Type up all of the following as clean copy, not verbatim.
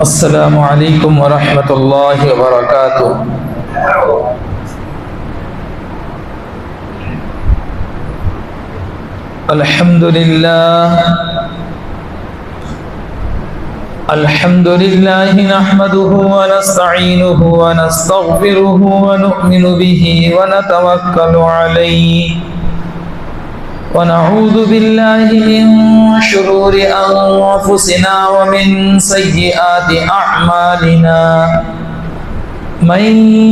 السلام علیکم ورحمۃ اللہ وبرکاتہ۔ الحمد للہ نحمده ونستعینه ونستغفره ونؤمن به ونتوکل علیہ ونعوذ باللہ من شرور انفسنا ومن سیئات اعمالنا من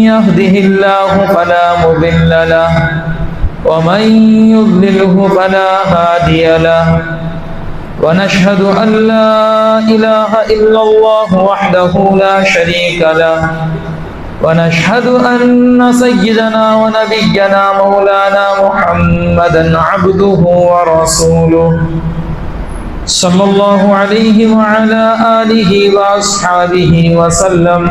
يهده الله فلا مضل له ومن يضلله فلا هادي له ونشهد أن لا إله إلا الله وحده لا شريك له ونشهد أن سيدنا ونبينا مولانا محمدا عبده ورسوله صلى الله عليه وعلى آله وأصحابه وسلم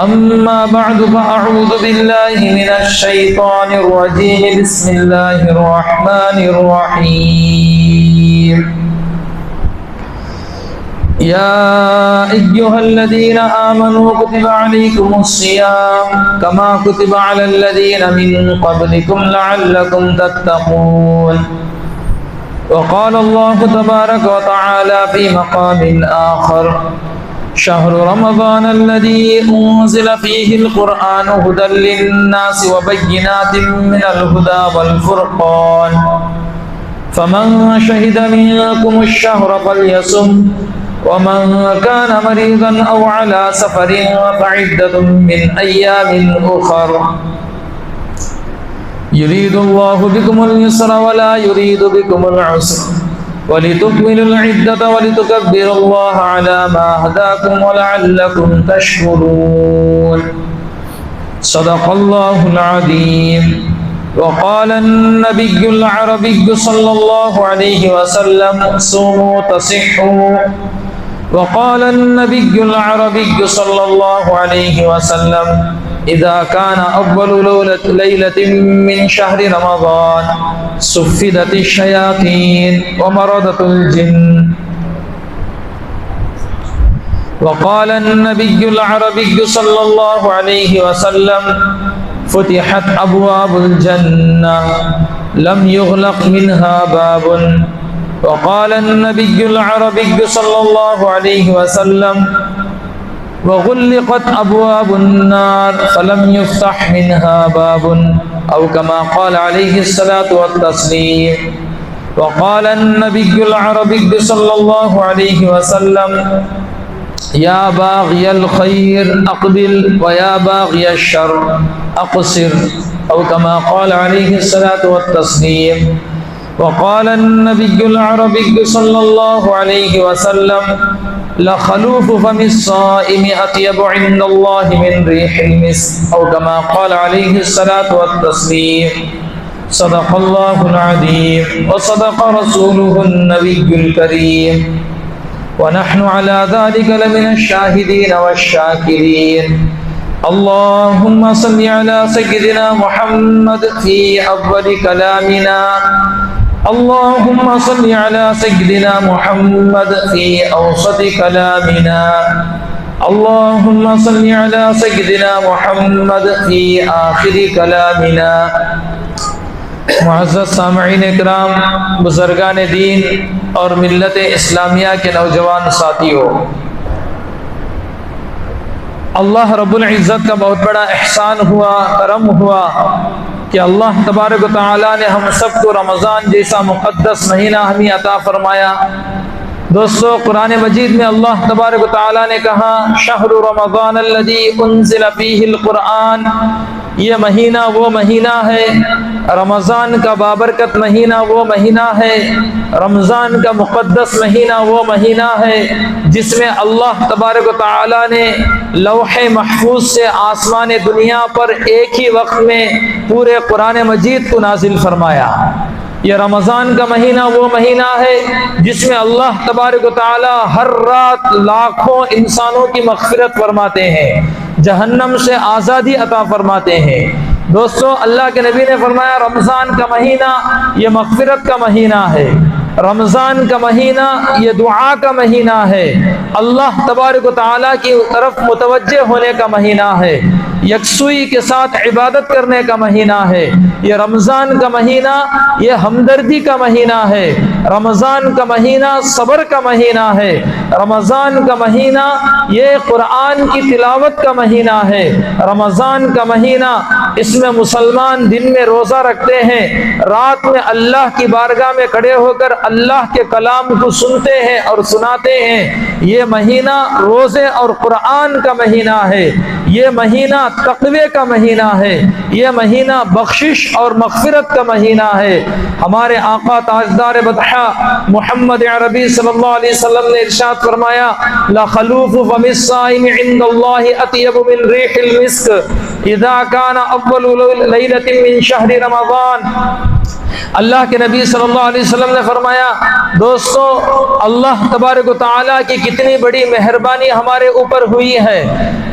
أما بعد فأعوذ بالله من الشيطان الرجيم بسم الله الرحمن الرحيم يا أيها الذين آمنوا كتب عليكم الصيام كما كتب على الذين من قبلكم لعلكم تتقون وقال الله تبارك وتعالى في مقام آخر شهر رمضان الذي أنزل فيه القرآن هدى للناس وبينات من الهدى والفرقان فمن شهد منكم الشهر فليصم ومن كان مريضا أو على سفر فعدة من أيام أخر يريد الله بكم اليسر ولا يريد بكم العسر ولتكملوا العدة ولتكبروا الله على ما هداكم ولعلكم تشكرون صدق الله العظيم وقال النبي العربي صلى الله عليه وسلم صوموا تصحوا وقال النبي العربي صلى الله عليه وسلم إذا كان أول ليلة من شهر رمضان صفدت الشياطين ومرضت الجن وقال النبي العربي صلى الله عليه وسلم فتحت أبواب الجنة لم يغلق منها باب وقال النبي العربي صلى الله عليه وسلم وغلقت أبواب النار فلم يفتح منها باب أو كما قال عليه الصلاة والتسليم وقال النبي العربي صلى الله عليه وسلم يا باغي الخير أقبل ويا باغي الشر أقصر أو كما قال عليه الصلاة والتسليم وقال النبي العربي صلى الله عليه وسلم لخلوف فم الصائم أطيب عند الله من ريح المسك أو كما قال عليه الصلاة والتسليم صدق الله العظيم وصدق رسوله النبي الكريم ونحن على ذلك لمن الشاهدين والشاكرين اللهم صل على سيدنا محمد في أول كلامنا اللهم صل على سيدنا محمد في أوسط كلامنا اللهم صل على سيدنا محمد في آخر كلامنا معزز سامعین اکرام، بزرگان دین اور ملت اسلامیہ کے نوجوان ساتھیوں، اللہ رب العزت کا بہت بڑا احسان ہوا، کرم ہوا کہ اللہ تبارک و تعالیٰ نے ہم سب کو رمضان جیسا مقدس مہینہ ہمیں عطا فرمایا۔ دوستو، قرآن مجید میں اللہ تبارک و تعالیٰ نے کہا شہر رمضان الذی انزل فیہ القرآن، یہ مہینہ وہ مہینہ ہے، رمضان کا بابرکت مہینہ وہ مہینہ ہے، رمضان کا مقدس مہینہ وہ مہینہ ہے جس میں اللہ تبارک و تعالیٰ نے لوح محفوظ سے آسمان دنیا پر ایک ہی وقت میں پورے قرآن مجید کو نازل فرمایا۔ یہ رمضان کا مہینہ وہ مہینہ ہے جس میں اللہ تبارک و تعالی ہر رات لاکھوں انسانوں کی مغفرت فرماتے ہیں، جہنم سے آزادی عطا فرماتے ہیں۔ دوستو، اللہ کے نبی نے فرمایا رمضان کا مہینہ یہ مغفرت کا مہینہ ہے، رمضان کا مہینہ یہ دعا کا مہینہ ہے، اللہ تبارک و تعالیٰ کی طرف متوجہ ہونے کا مہینہ ہے، یکسوئی کے ساتھ عبادت کرنے کا مہینہ ہے۔ یہ رمضان کا مہینہ یہ ہمدردی کا مہینہ ہے، رمضان کا مہینہ صبر کا مہینہ ہے، رمضان کا مہینہ یہ قرآن کی تلاوت کا مہینہ ہے، رمضان کا مہینہ اس میں مسلمان دن میں روزہ رکھتے ہیں، رات میں اللہ کی بارگاہ میں کھڑے ہو کر اللہ کے کلام کو سنتے ہیں اور سناتے ہیں۔ یہ مہینہ روزے اور قرآن کا مہینہ ہے، یہ مہینہ تقوی کا مہینہ ہے، یہ مہینہ بخشش اور مغفرت کا مہینہ ہے۔ ہمارے آقا تاجدار بدحا محمد عربی صلی اللہ علیہ وسلم نے ارشاد فرمایا لَخَلُوفُ فَمِ الصَّائِمِ عِندَ اللَّهِ أَطْيَبُ مِنْ رِيحِ الْمِسْكِ إِذَا كَانَ أَوَّلُ لَيْلَةٍ مِنْ شَهْرِ رَمَضَانَ۔ اللہ کے نبی صلی اللہ علیہ وسلم نے فرمایا دوستو، اللہ تبارک و تعالیٰ کی کتنی بڑی مہربانی ہمارے اوپر ہوئی ہے،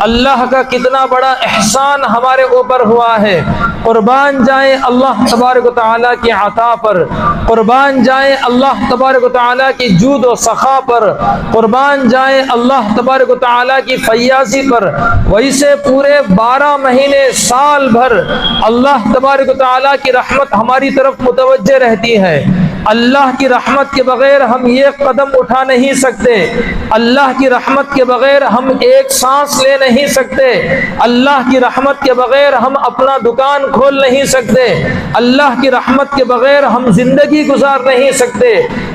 اللہ کا کتنا بڑا احسان ہمارے اوپر ہوا ہے۔ قربان جائیں اللہ تبارک و تعالیٰ کی عطا پر، قربان جائیں اللہ تبارک و تعالیٰ کی جود و سخا پر، قربان جائیں اللہ تبارک و تعالیٰ کی فیاضی پر۔ ویسے پورے 12 مہینے سال بھر اللہ تبارک و تعالیٰ کی رحمت ہماری طرف متوجہ رہتی ہے۔ اللہ کی رحمت کے بغیر ہم ایک قدم اٹھا نہیں سکتے، اللہ کی رحمت کے بغیر ہم ایک سانس لے نہیں سکتے، اللہ کی رحمت کے بغیر ہم اپنا دکان کھول نہیں سکتے، اللہ کی رحمت کے بغیر ہم زندگی گزار نہیں سکتے،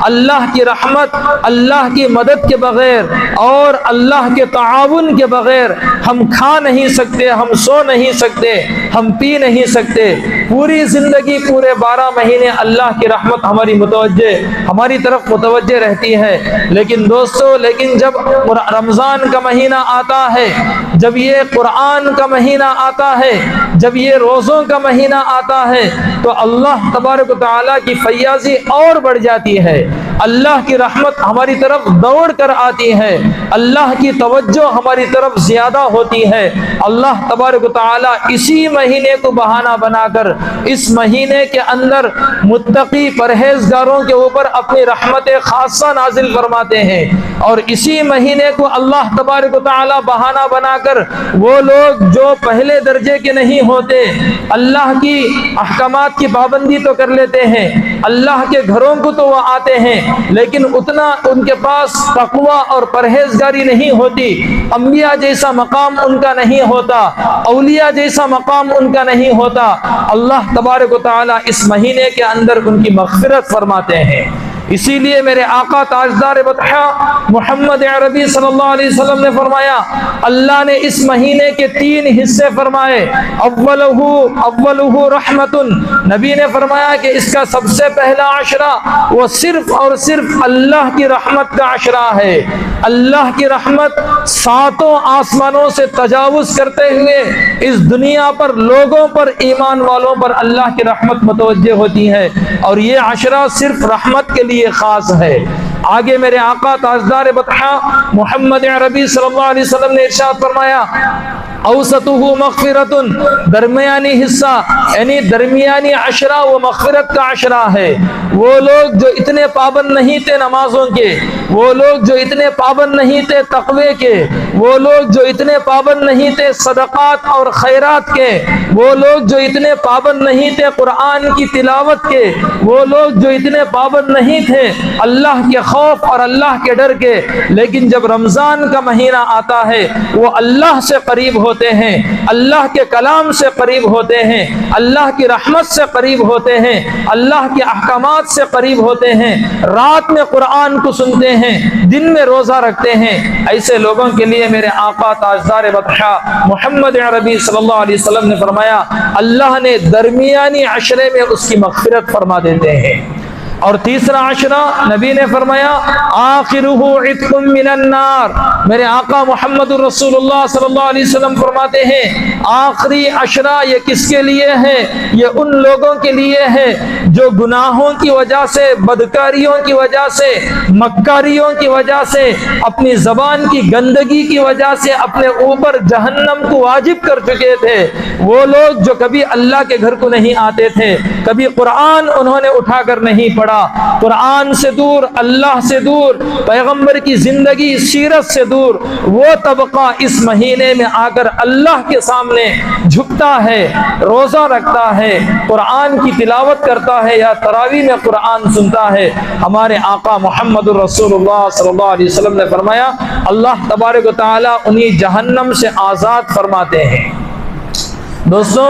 اللہ کی رحمت، اللہ کی مدد کے بغیر اور اللہ کے تعاون کے بغیر ہم کھا نہیں سکتے، ہم سو نہیں سکتے، ہم پی نہیں سکتے۔ پوری زندگی پورے 12 مہینے اللہ کی رحمت ہماری طرف متوجہ رہتی ہے۔ لیکن دوستو، جب رمضان کا مہینہ آتا ہے، جب یہ قرآن کا مہینہ آتا ہے، جب یہ روزوں کا مہینہ آتا ہے تو اللہ تبارک و تعالیٰ کی فیاضی اور بڑھ جاتی ہے، اللہ کی رحمت ہماری طرف دوڑ کر آتی ہے، اللہ کی توجہ ہماری طرف زیادہ ہوتی ہے۔ اللہ تبارک و تعالیٰ اسی مہینے کو بہانہ بنا کر اس مہینے کے اندر متقی پرہیزگاروں کے اوپر اپنی رحمت خاصہ نازل فرماتے ہیں، اور اسی مہینے کو اللہ تبارک و تعالیٰ بہانہ بنا کر وہ لوگ جو پہلے درجے کے نہیں ہوتے، اللہ کی احکامات کی پابندی تو کر لیتے ہیں، اللہ کے گھروں کو تو وہ آتے ہیں، لیکن اتنا ان کے پاس تقوی اور پرہیزگاری نہیں ہوتی، انبیاء جیسا مقام ان کا نہیں ہوتا، اولیاء جیسا مقام ان کا نہیں ہوتا۔ اللہ تبارک و تعالیٰ اس مہینے کے اندر ان کی مغفرت فرماتے ہیں۔ اسی لیے میرے آقا تاجدار بدحا محمد عربی صلی اللہ علیہ وسلم نے فرمایا اللہ نے اس مہینے کے 3 حصے فرمائے، اولہ رحمت، نبی نے فرمایا کہ اس کا سب سے پہلا عشرہ وہ صرف اور صرف اللہ کی رحمت کا عشرہ ہے۔ اللہ کی رحمت 7 آسمانوں سے تجاوز کرتے ہوئے اس دنیا پر لوگوں پر، ایمان والوں پر اللہ کی رحمت متوجہ ہوتی ہے، اور یہ عشرہ صرف رحمت کے لیے خاص ہے۔ آگے میرے آقا تاجدار بدحا محمد عربی صلی اللہ علیہ وسلم نے ارشاد فرمایا اوسطہ مغفرۃ، درمیانی حصہ یعنی درمیانی عشرہ وہ مغفرت کا عشرہ ہے۔ وہ لوگ جو اتنے پابند نہیں تھے نمازوں کے، وہ لوگ جو اتنے پابند نہیں تھے تقوی کے، وہ لوگ جو اتنے پابند نہیں تھے صدقات اور خیرات کے، وہ لوگ جو اتنے پابند نہیں تھے قرآن کی تلاوت کے، وہ لوگ جو اتنے پابند نہیں تھے اللہ کے خوف اور اللہ کے ڈر کے، لیکن جب رمضان کا مہینہ آتا ہے وہ اللہ سے قریب ہوتے ہیں، اللہ کے کلام سے قریب ہوتے ہیں، اللہ کی رحمت سے قریب ہوتے ہیں، اللہ کے احکامات سے قریب ہوتے ہیں، رات میں قرآن کو سنتے ہیں، دن میں روزہ رکھتے ہیں۔ ایسے لوگوں کے لیے میرے آقا تاجدار بدحا محمد عربی صلی اللہ علیہ وسلم نے فرمایا اللہ نے درمیانی عشرے میں اس کی مغفرت فرما دیتے ہیں۔ اور تیسرا عشرہ نبی نے فرمایا آخرہ عتق من النار، میرے آقا محمد رسول اللہ صلی اللہ علیہ وسلم فرماتے ہیں آخری عشرہ یہ کس کے لیے ہے؟ یہ ان لوگوں کے لیے ہے جو گناہوں کی وجہ سے، بدکاریوں کی وجہ سے، مکاریوں کی وجہ سے، اپنی زبان کی گندگی کی وجہ سے اپنے اوپر جہنم کو واجب کر چکے تھے۔ وہ لوگ جو کبھی اللہ کے گھر کو نہیں آتے تھے، کبھی قرآن انہوں نے اٹھا کر نہیں پڑھا، پڑا، قرآن سے دور، اللہ سے دور، پیغمبر کی زندگی سیرت سے دور، وہ طبقہ اس مہینے میں آ کر اللہ کے سامنے جھکتا ہے، روزہ رکھتا ہے، قرآن کی تلاوت کرتا ہے یا تراویح میں قرآن سنتا ہے، ہمارے آقا محمد رسول اللہ صلی اللہ علیہ وسلم نے فرمایا اللہ تبارک و تعالیٰ انہیں جہنم سے آزاد فرماتے ہیں۔ دوستو،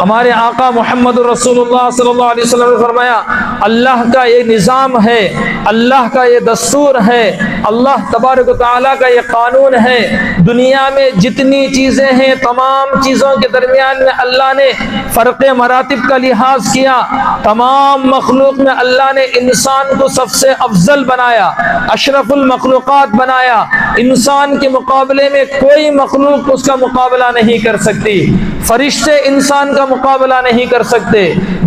ہمارے آقا محمد رسول اللہ صلی اللہ علیہ وسلم نے فرمایا اللہ کا یہ نظام ہے، اللہ کا یہ دستور ہے، اللہ تبارک و تعالیٰ کا یہ قانون ہے، دنیا میں جتنی چیزیں ہیں تمام چیزوں کے درمیان میں اللہ نے فرق مراتب کا لحاظ کیا، تمام مخلوق میں اللہ نے انسان کو سب سے افضل بنایا، اشرف المخلوقات بنایا، انسان کے مقابلے میں کوئی مخلوق اس کا مقابلہ نہیں کر سکتی، فرشتے انسان کا مقابلہ نہیں کر سکتے،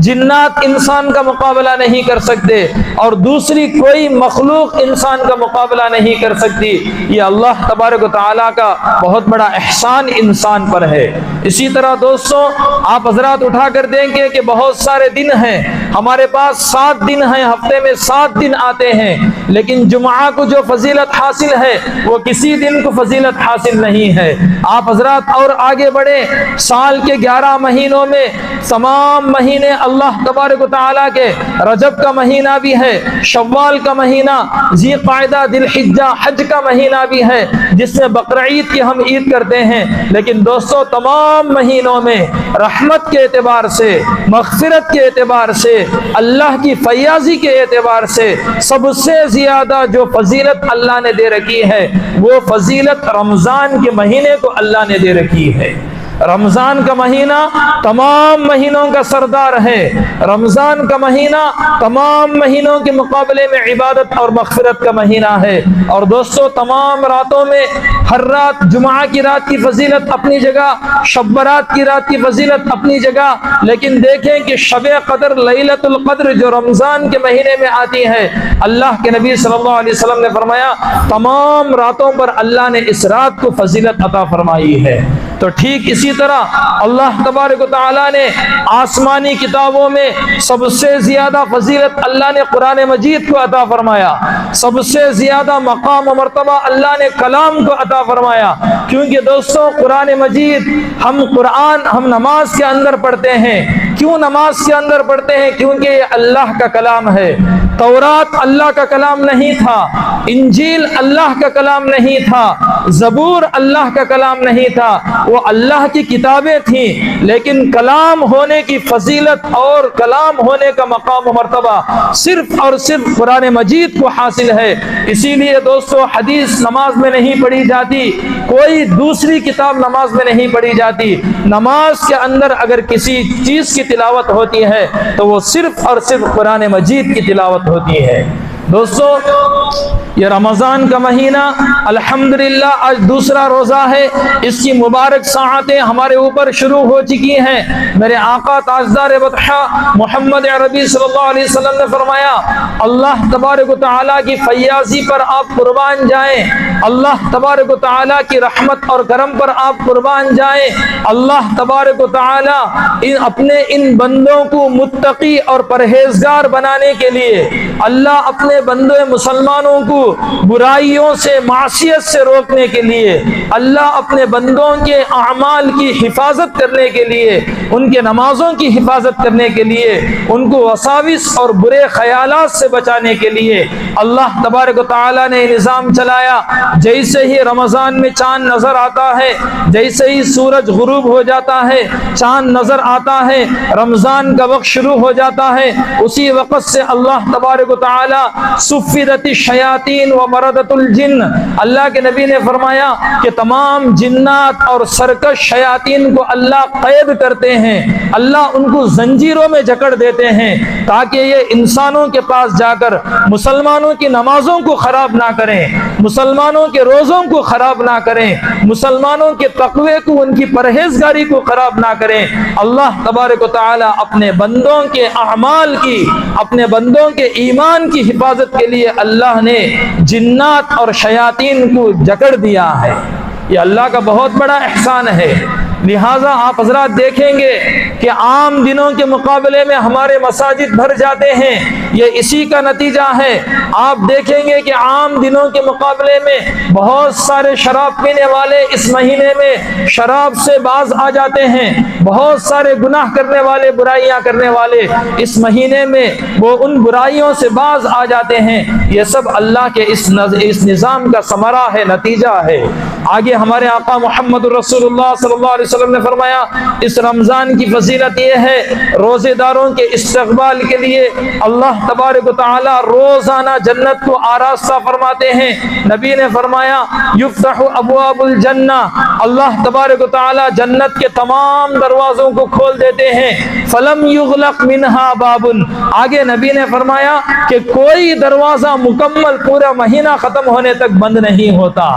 جنات انسان کا مقابلہ نہیں کر سکتے، اور دوسری کوئی مخلوق انسان کا مقابلہ نہیں کر سکتی۔ یہ اللہ تبارک و تعالیٰ کا بہت بڑا احسان انسان پر ہے۔ اسی طرح دوستوں، آپ حضرات اٹھا کر دیکھیں کہ بہت سارے دن ہیں، ہمارے پاس 7 دن ہیں، ہفتے میں 7 دن آتے ہیں، لیکن جمعہ کو جو فضیلت حاصل ہے وہ کسی دن کو فضیلت حاصل نہیں ہے۔ آپ حضرات اور آگے بڑھیں، سال کے 11 مہینوں میں تمام مہینے اللہ تبارک و تعالیٰ کے، رجب کا مہینہ بھی ہے، شوال کا مہینہ، ذی قعدہ، ذی الحجہ، حج کا مہینہ بھی ہے جس میں بقرعید کی ہم عید کرتے ہیں، لیکن دوستو تمام مہینوں میں رحمت کے اعتبار سے، مغفرت کے اعتبار سے، اللہ کی فیاضی کے اعتبار سے سب سے زیادہ جو فضیلت اللہ نے دے رکھی ہے وہ فضیلت رمضان کے مہینے کو اللہ نے دے رکھی ہے۔ رمضان کا مہینہ تمام مہینوں کا سردار ہے، رمضان کا مہینہ تمام مہینوں کے مقابلے میں عبادت اور مغفرت کا مہینہ ہے۔ اور دوستو تمام راتوں میں ہر رات، جمعہ کی رات کی فضیلت اپنی جگہ، شب برات کی رات کی فضیلت اپنی جگہ، لیکن دیکھیں کہ شب قدر، لیلۃ القدر جو رمضان کے مہینے میں آتی ہے، اللہ کے نبی صلی اللہ علیہ وسلم نے فرمایا تمام راتوں پر اللہ نے اس رات کو فضیلت عطا فرمائی ہے۔ تو ٹھیک اسی طرح اللہ تبارک و تعالیٰ نے آسمانی کتابوں میں سب سے زیادہ فضیلت اللہ نے قرآن مجید کو عطا فرمایا، سب سے زیادہ مقام و مرتبہ اللہ نے کلام کو عطا فرمایا، کیونکہ دوستوں قرآن مجید ہم نماز کے اندر پڑھتے ہیں۔ کیوں نماز کے اندر پڑھتے ہیں؟ کیونکہ یہ اللہ کا کلام ہے۔ تورات اللہ کا کلام نہیں تھا، انجیل اللہ کا کلام نہیں تھا، زبور اللہ کا کلام نہیں تھا، وہ اللہ کی کتابیں تھیں، لیکن کلام ہونے کی فضیلت اور کلام ہونے کا مقام و مرتبہ صرف اور صرف قرآن مجید کو حاصل ہے۔ اسی لیے دوستو حدیث نماز میں نہیں پڑھی جاتی، کوئی دوسری کتاب نماز میں نہیں پڑھی جاتی۔ نماز کے اندر اگر کسی چیز کی تلاوت ہوتی ہے تو وہ صرف اور صرف قرآن مجید کی تلاوت ہوتی ہے۔ دوستو یہ رمضان کا مہینہ الحمدللہ آج دوسرا روزہ ہے، اس کی مبارک ساعتیں ہمارے اوپر شروع ہو چکی ہیں۔ میرے آقا تاجدار بطحہ محمد عربی صلی اللہ علیہ وسلم نے فرمایا اللہ تبارک و تعالیٰ کی فیاضی پر آپ قربان جائیں، اللہ تبارک و تعالیٰ کی رحمت اور کرم پر آپ قربان جائیں۔ اللہ تبارک و تعالیٰ اپنے ان بندوں کو متقی اور پرہیزگار بنانے کے لیے، اللہ اپنے بندوں مسلمانوں کو برائیوں سے، معصیت سے روکنے کے لیے، اللہ اپنے بندوں کے اعمال کی حفاظت کرنے کے لیے، ان کے نمازوں کی حفاظت کرنے کے لیے، ان کو وساوس اور برے خیالات سے بچانے کے لیے اللہ تبارک و تعالیٰ نے نظام چلایا۔ جیسے ہی رمضان میں چاند نظر آتا ہے، جیسے ہی سورج غروب ہو جاتا ہے، چاند نظر آتا ہے، رمضان کا وقت شروع ہو جاتا ہے، اسی وقت سے اللہ تبارک و تعالیٰ سفدت الشیاطین و مردت الجن، اللہ کے نبی نے فرمایا کہ تمام جنات اور سرکش شیاطین کو اللہ قید کرتے ہیں، اللہ ان کو زنجیروں میں جکڑ دیتے ہیں تاکہ یہ انسانوں کے پاس جا کر مسلمانوں کی نمازوں کو خراب نہ کریں، مسلمانوں کے روزوں کو خراب نہ کریں، مسلمانوں کے تقوی کو، ان کی پرہیزگاری کو خراب نہ کریں۔ اللہ تبارک و تعالی اپنے بندوں کے اعمال کی، اپنے بندوں کے ایمان کی حفاظت کے لیے اللہ نے جنات اور شیاطین کو جکڑ دیا ہے۔ یہ اللہ کا بہت بڑا احسان ہے۔ لہٰذا آپ حضرات دیکھیں گے کہ عام دنوں کے مقابلے میں ہمارے مساجد بھر جاتے ہیں، یہ اسی کا نتیجہ ہے۔ آپ دیکھیں گے کہ عام دنوں کے مقابلے میں بہت سارے شراب پینے والے اس مہینے میں شراب سے باز آ جاتے ہیں، بہت سارے گناہ کرنے والے، برائیاں کرنے والے اس مہینے میں وہ ان برائیوں سے باز آ جاتے ہیں۔ یہ سب اللہ کے اس نظام کا ثمرہ ہے، نتیجہ ہے۔ آگے ہمارے آقا محمد رسول اللہ صلی اللہ علیہ وسلم نے فرمایا اس رمضان کی فضیلت یہ ہے، روزے داروں کے استقبال کے لیے اللہ تبارک و تعالی روزانہ جنت کو آراستہ فرماتے ہیں۔ نبی نے فرمایا یفتح ابواب الجنہ، اللہ تبارک و تعالی جنت کے تمام دروازوں کو کھول دیتے ہیں، فلم یغلق منہا باب، آگے نبی نے فرمایا کہ کوئی دروازہ مکمل پورا مہینہ ختم ہونے تک بند نہیں ہوتا۔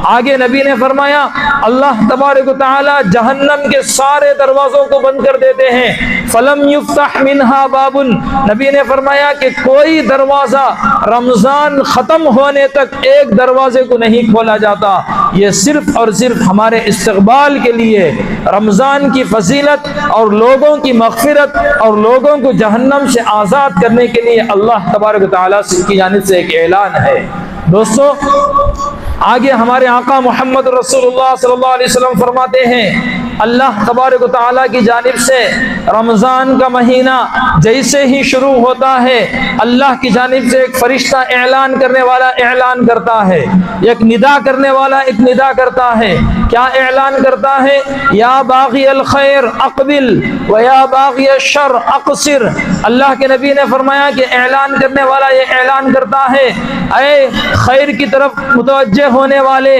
آگے نبی نے فرمایا اللہ تبارک و تعالی جہنم کے سارے دروازوں کو بند کر دیتے ہیں، فلم یفتح منہا باب، نبی نے فرمایا کہ کوئی دروازہ رمضان ختم ہونے تک ایک دروازے کو نہیں کھولا جاتا۔ یہ صرف اور صرف ہمارے استقبال کے لیے رمضان کی فضیلت اور لوگوں کی مغفرت اور لوگوں کو جہنم سے آزاد کرنے کے لیے اللہ تبارک و تعالیٰ کی جانب سے ایک اعلان ہے۔ دوستو آگے ہمارے آقا محمد رسول اللہ صلی اللہ علیہ وسلم فرماتے ہیں اللہ تبارک و تعالیٰ کی جانب سے رمضان کا مہینہ جیسے ہی شروع ہوتا ہے اللہ کی جانب سے ایک فرشتہ اعلان کرنے والا اعلان کرتا ہے، ایک ندا کرنے والا ایک ندا کرتا ہے۔ کیا اعلان کرتا ہے؟ یا باغی الخیر اقبل و یا باغی الشر اقصر۔ اللہ کے نبی نے فرمایا کہ اعلان کرنے والا یہ اعلان کرتا ہے اے خیر کی طرف متوجہ ہونے والے،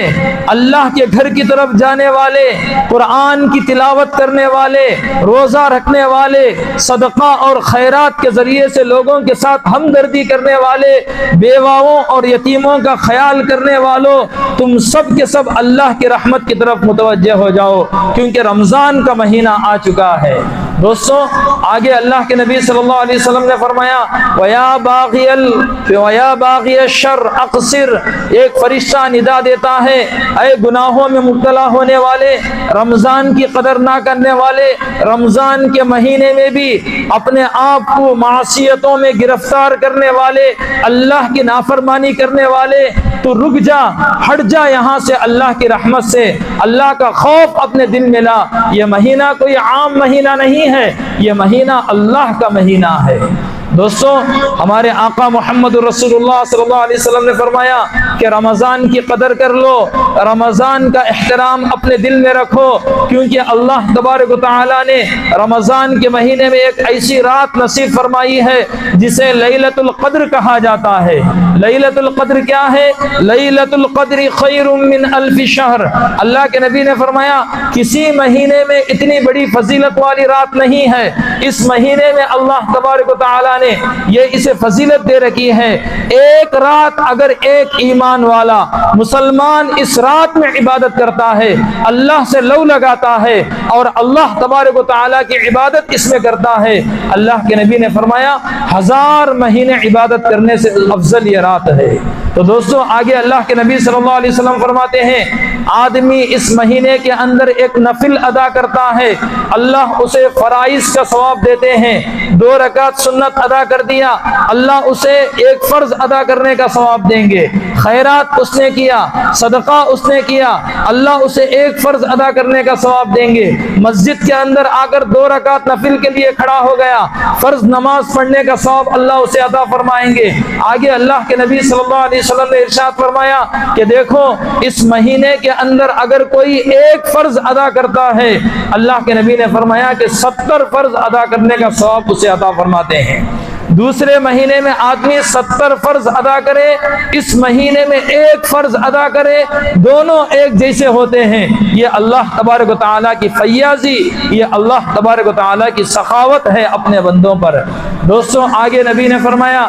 اللہ کے گھر کی طرف جانے والے، قرآن کی تلاوت کرنے والے، روزہ رکھنے والے، صدقہ اور خیرات کے ذریعے سے لوگوں کے ساتھ ہمدردی کرنے والے، بیواؤں اور یتیموں کا خیال کرنے والوں، تم سب کے سب اللہ کی رحمت کی طرف متوجہ ہو جاؤ کیونکہ رمضان کا مہینہ آ چکا ہے۔ دوستو آگے اللہ کے نبی صلی اللہ علیہ وسلم نے فرمایا وَيَا بَاغِيَ الشَّرِّ اقصر، ایک فرشتہ ندا دیتا ہے اے گناہوں میں مبتلا ہونے والے، رمضان کی قدر نہ کرنے والے، رمضان کے مہینے میں بھی اپنے آپ کو معصیتوں میں گرفتار کرنے والے، اللہ کی نافرمانی کرنے والے، تو رک جا، ہٹ جا یہاں سے، اللہ کی رحمت سے اللہ کا خوف اپنے دل میں لا۔ یہ مہینہ کوئی عام مہینہ نہیں ہے، یہ مہینہ اللہ کا مہینہ ہے۔ دوستو ہمارے آقا محمد رسول اللہ صلی اللہ علیہ وسلم نے فرمایا کہ رمضان کی قدر کر لو، رمضان کا احترام اپنے دل میں رکھو، کیونکہ اللہ تبارک و تعالیٰ نے رمضان کے مہینے میں ایک ایسی رات نصیب فرمائی ہے جسے لیلۃ القدر کہا جاتا ہے۔ لیلۃ القدر کیا ہے؟ لیلۃ القدر خیر من الف شہر۔ اللہ کے نبی نے فرمایا کسی مہینے میں اتنی بڑی فضیلت والی رات نہیں ہے، اس مہینے میں اللہ تبارک و تعالیٰ نے یہ اسے فضیلت دے رکھی ہے۔ ایک رات اگر ایک ایمان والا مسلمان اس رات میں عبادت کرتا ہے، اللہ سے لو لگاتا ہے اور اللہ تبارک و تعالیٰ کی عبادت اس میں کرتا ہے، اللہ کے نبی نے فرمایا 1000 مہینے عبادت کرنے سے افضل یہ رات ہے۔ تو دوستو آگے اللہ کے نبی صلی اللہ علیہ وسلم فرماتے ہیں آدمی اس مہینے کے اندر ایک نفل ادا کرتا ہے، اللہ اسے فرائض کا ثواب دیتے ہیں۔ 2 رکعت سنت ادا کر دیا، اللہ اسے ایک فرض ادا کرنے کا ثواب دیں گے۔ خیرات اس نے کیا، صدقہ اس نے کیا، اللہ اسے ایک فرض ادا کرنے کا ثواب دیں گے۔ مسجد کے اندر آ کر 2 رکعت نفل کے لیے کھڑا ہو گیا، فرض نماز پڑھنے کا ثواب اللہ اسے عطا فرمائیں گے۔ آگے اللہ کے نبی صلی اللہ علیہ وسلم نے ارشاد فرمایا کہ دیکھو اس مہینے کے اندر اگر کوئی ایک فرض ادا کرتا ہے، اللہ کے نبی نے فرمایا کہ 70 فرض ادا کرنے کا ثواب اسے عطا فرماتے ہیں۔ دوسرے مہینے میں آدمی 70 فرض ادا کرے، اس مہینے میں ایک فرض ادا کرے، دونوں ایک جیسے ہوتے ہیں۔ یہ اللہ تبارک و تعالیٰ کی فیاضی، یہ اللہ تبارک و تعالیٰ کی سخاوت ہے اپنے بندوں پر۔ دوستوں آگے نبی نے فرمایا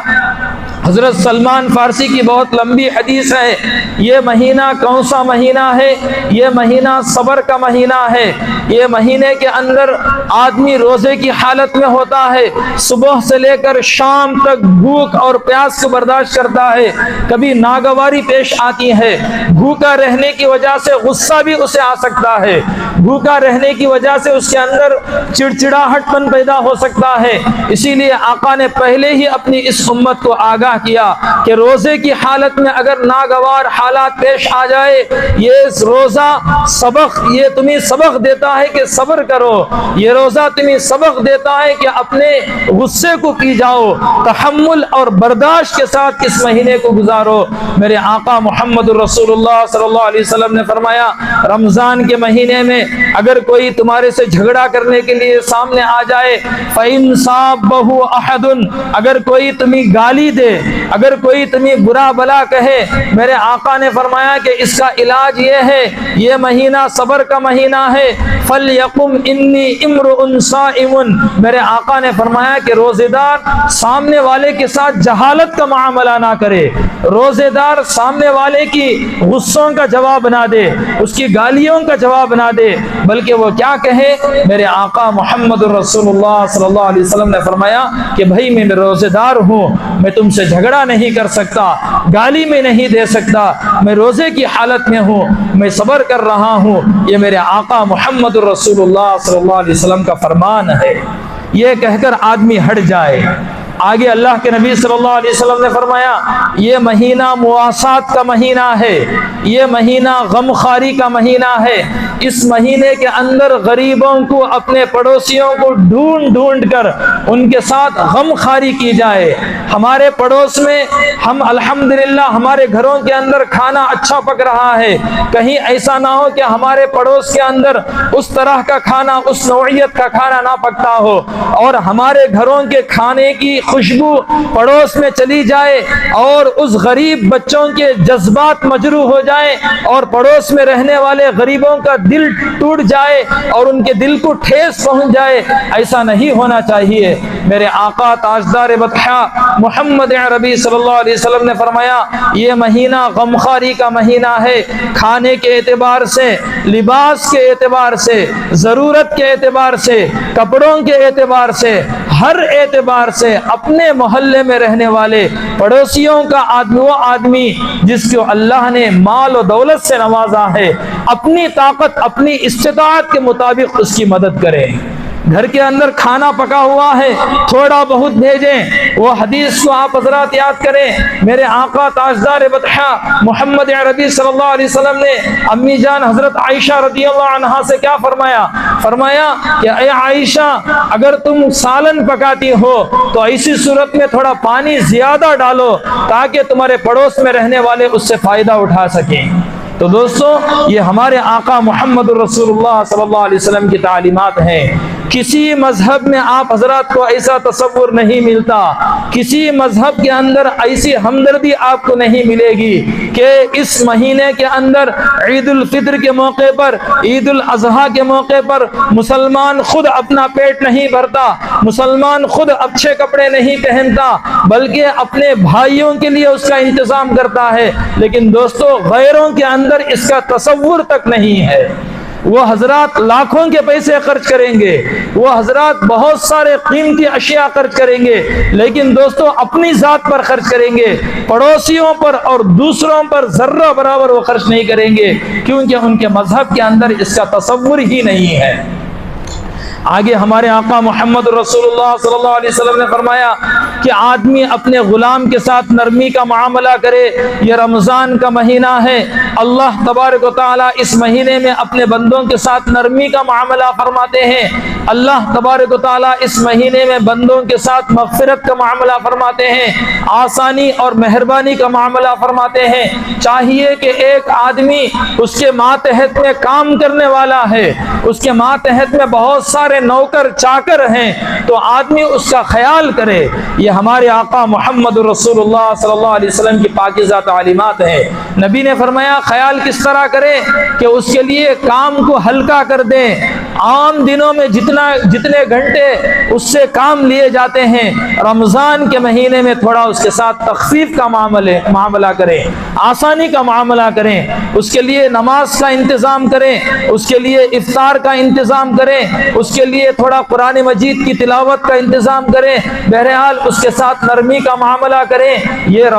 حضرت سلمان فارسی کی بہت لمبی حدیث ہے. یہ مہینہ کون سا مہینہ ہے؟ یہ مہینہ صبر کا مہینہ ہے. یہ مہینے کے اندر آدمی روزے کی حالت میں ہوتا ہے، صبح سے لے کر شام تک بھوک اور پیاس کو برداشت کرتا ہے. کبھی ناگواری پیش آتی ہے، بھوکا رہنے کی وجہ سے غصہ بھی اسے آ سکتا ہے، بھوکا رہنے کی وجہ سے اس کے اندر چڑچڑاہٹ پن پیدا ہو سکتا ہے. اسی لیے آقا نے پہلے ہی اپنی اس امت کو آگاہ کیا کہ روزے کی حالت میں اگر ناگوار حالات پیش آ جائے، یہ روزہ سبق، یہ تمہیں سبق دیتا ہے کہ صبر کرو. یہ روزہ تمہیں سبق دیتا ہے کہ اپنے غصے کو پی جاؤ، تحمل اور برداشت کے ساتھ اس مہینے کو گزارو. میرے آقا محمد رسول اللہ صلی اللہ علیہ وسلم نے فرمایا، رمضان کے مہینے میں اگر کوئی تمہارے سے جھگڑا کرنے کے لیے سامنے آ جائے، فَإِن صَابَّهُ أَحَدٌ، اگر کوئی تمہیں گالی دے، اگر کوئی تمہیں برا بلا کہے، میرے آقا نے فرمایا کہ اس کا علاج یہ ہے، یہ مہینہ صبر کا مہینہ ہے. فَلْيَقُمْ إِنِّي امْرُؤٌ صَائِمٌ، میرے آقا نے فرمایا کہ روزے دار سامنے والے کے ساتھ جہالت کا معاملہ نہ کرے، روزے دار سامنے والے کی غصوں کا جواب نہ دے، اس کی گالیوں کا جواب نہ دے، بلکہ وہ کیا کہے؟ میرے آقا محمد رسول اللہ صلی اللہ علیہ وسلم نے فرمایا کہ بھائی میں روزے دار ہوں، میں تم سے جھگڑا نہیں کر سکتا، گالی میں نہیں دے سکتا، میں روزے کی حالت میں ہوں، میں صبر کر رہا ہوں. یہ میرے آقا محمد رسول اللہ صلی اللہ علیہ وسلم کا فرمان ہے. یہ کہہ کر آدمی ہٹ جائے. آگے اللہ کے نبی صلی اللہ علیہ وسلم نے فرمایا، یہ مہینہ مواسات کا مہینہ ہے، یہ مہینہ غمخواری کا مہینہ ہے. اس مہینے کے اندر غریبوں کو، اپنے پڑوسیوں کو ڈھونڈ ڈھونڈ کر ان کے ساتھ غمخواری کی جائے. ہمارے پڑوس میں ہم الحمدللہ ہمارے گھروں کے اندر کھانا اچھا پک رہا ہے، کہیں ایسا نہ ہو کہ ہمارے پڑوس کے اندر اس طرح کا کھانا، اس نوعیت کا کھانا نہ پکتا ہو، اور ہمارے گھروں کے کھانے کی خوشبو پڑوس میں چلی جائے اور اس غریب بچوں کے جذبات مجروح ہو جائیں اور پڑوس میں رہنے والے غریبوں کا دل ٹوٹ جائے اور ان کے دل کو ٹھیس پہنچ جائے. ایسا نہیں ہونا چاہیے. میرے آقا تاجدار بطحا محمد عربی صلی اللہ علیہ وسلم نے فرمایا، یہ مہینہ غمخواری کا مہینہ ہے. کھانے کے اعتبار سے، لباس کے اعتبار سے، ضرورت کے اعتبار سے، کپڑوں کے اعتبار سے، ہر اعتبار سے اپنے محلے میں رہنے والے پڑوسیوں کا وہ آدمی جس کو اللہ نے مال و دولت سے نوازا ہے، اپنی طاقت، اپنی استطاعت کے مطابق اس کی مدد کریں. گھر کے اندر کھانا پکا ہوا ہے، تھوڑا بہت بھیجیں. وہ حدیث کو آپ حضرات یاد کریں. میرے آقا تاجدار بطحا محمد عربی صلی اللہ علیہ وسلم نے امی جان حضرت عائشہ رضی اللہ عنہا سے کیا فرمایا؟ فرمایا کہ اے عائشہ، اگر تم سالن پکاتی ہو تو ایسی صورت میں تھوڑا پانی زیادہ ڈالو تاکہ تمہارے پڑوس میں رہنے والے اس سے فائدہ اٹھا سکیں. تو دوستو، یہ ہمارے آقا محمد رسول اللہ صلی اللہ علیہ وسلم کی تعلیمات ہیں. کسی مذہب میں آپ حضرات کو ایسا تصور نہیں ملتا، کسی مذہب کے اندر ایسی ہمدردی آپ کو نہیں ملے گی کہ اس مہینے کے اندر عید الفطر کے موقع پر، عید الاضحیٰ کے موقع پر مسلمان خود اپنا پیٹ نہیں بھرتا، مسلمان خود اچھے کپڑے نہیں پہنتا، بلکہ اپنے بھائیوں کے لیے اس کا انتظام کرتا ہے. لیکن دوستو، غیروں کے اندر اس کا تصور تک نہیں ہے. وہ حضرات لاکھوں کے پیسے خرچ کریں گے، وہ حضرات بہت سارے قیمتی اشیاء خرچ کریں گے، لیکن دوستو اپنی ذات پر خرچ کریں گے، پڑوسیوں پر اور دوسروں پر ذرہ برابر وہ خرچ نہیں کریں گے، کیونکہ ان کے مذہب کے اندر اس کا تصور ہی نہیں ہے. آگے ہمارے آقا محمد رسول اللہ صلی اللہ علیہ وسلم نے فرمایا کہ آدمی اپنے غلام کے ساتھ نرمی کا معاملہ کرے. یہ رمضان کا مہینہ ہے، اللہ تبارک و تعالیٰ اس مہینے میں اپنے بندوں کے ساتھ نرمی کا معاملہ فرماتے ہیں. اللہ تبارک و تعالیٰ اس مہینے میں بندوں کے ساتھ مغفرت کا معاملہ فرماتے ہیں، آسانی اور مہربانی کا معاملہ فرماتے ہیں. چاہیے کہ ایک آدمی اس کے ماتحت میں کام کرنے والا ہے، اس کے ماتحت میں بہت سارے ہمارے نوکر چاکر ہیں تو آدمی اس کا خیال کرے۔ یہ ہمارے آقا محمد رسول اللہ صلی اللہ علیہ وسلم کی پاکیزہ تعلیمات ہیں۔ نبی نے فرمایا خیال کس طرح کرے کہ اس کے لیے کام کو ہلکا کر دیں۔ عام دنوں میں جتنے گھنٹے اس سے کام لیے جاتے ہیں، رمضان کے مہینے میں تھوڑا اس کے ساتھ تخفیف کا معاملہ کریں، آسانی کا معاملہ کریں، اس کے لیے نماز کا انتظام کریں، اس کے لیے افطار کا انتظام کریں، اس کے لیے تھوڑا قرآن مجید کی تلاوت کا انتظام کریں، بہرحال اس کے ساتھ نرمی کا معاملہ کریں۔ یہ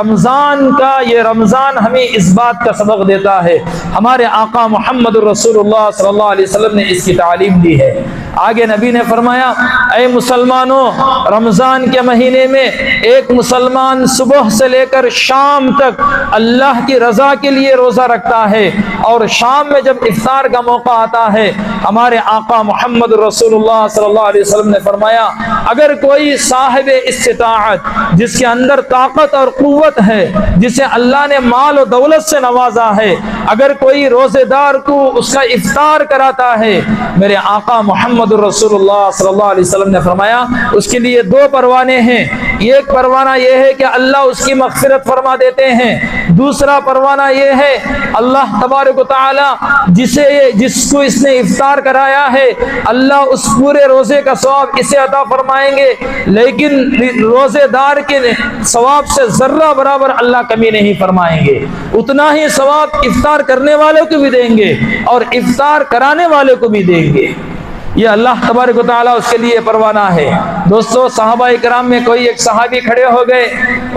رمضان ہمیں اس بات کا سبق دیتا ہے۔ ہمارے آقا محمد رسول اللہ صلی اللہ علیہ وسلم نے اس کی تعلیم دی ہے۔ آگے نبی نے فرمایا اے مسلمانوں، رمضان کے مہینے میں ایک مسلمان صبح سے لے کر شام تک اللہ کی رضا کے لیے روزہ رکھتا ہے، اور شام میں جب افطار کا موقع آتا ہے، ہمارے آقا محمد رسول اللہ صلی اللہ علیہ وسلم نے فرمایا اگر کوئی صاحب استطاعت جس کے اندر طاقت اور قوت ہے، جسے اللہ نے مال و دولت سے نوازا ہے، اگر کوئی روزے دار کو اس کا افطار کراتا ہے، میرے آقا محمد رسول اللہ صلی اللہ علیہ وسلم نے فرمایا اس کے لیے دو پروانے ہیں۔ ایک پروانہ یہ ہے کہ اللہ اس کی مغفرت فرما دیتے ہیں، دوسرا پروانہ یہ ہے اللہ تبارک و تعالی جس کو اس نے افطار کرایا ہے، اللہ اس پورے روزے کا ثواب اسے عطا فرمائیں گے، لیکن روزے دار کے ثواب سے ذرہ برابر اللہ کمی نہیں فرمائیں گے، اتنا ہی ثواب افطار کرنے والوں کو بھی دیں گے اور افطار کرانے والوں کو بھی دیں گے۔ یہ اللہ تبارک و تعالیٰ اس کے لیے پروانہ ہے۔ دوستو، صحابہ کرام میں کوئی ایک صحابی کھڑے ہو گئے،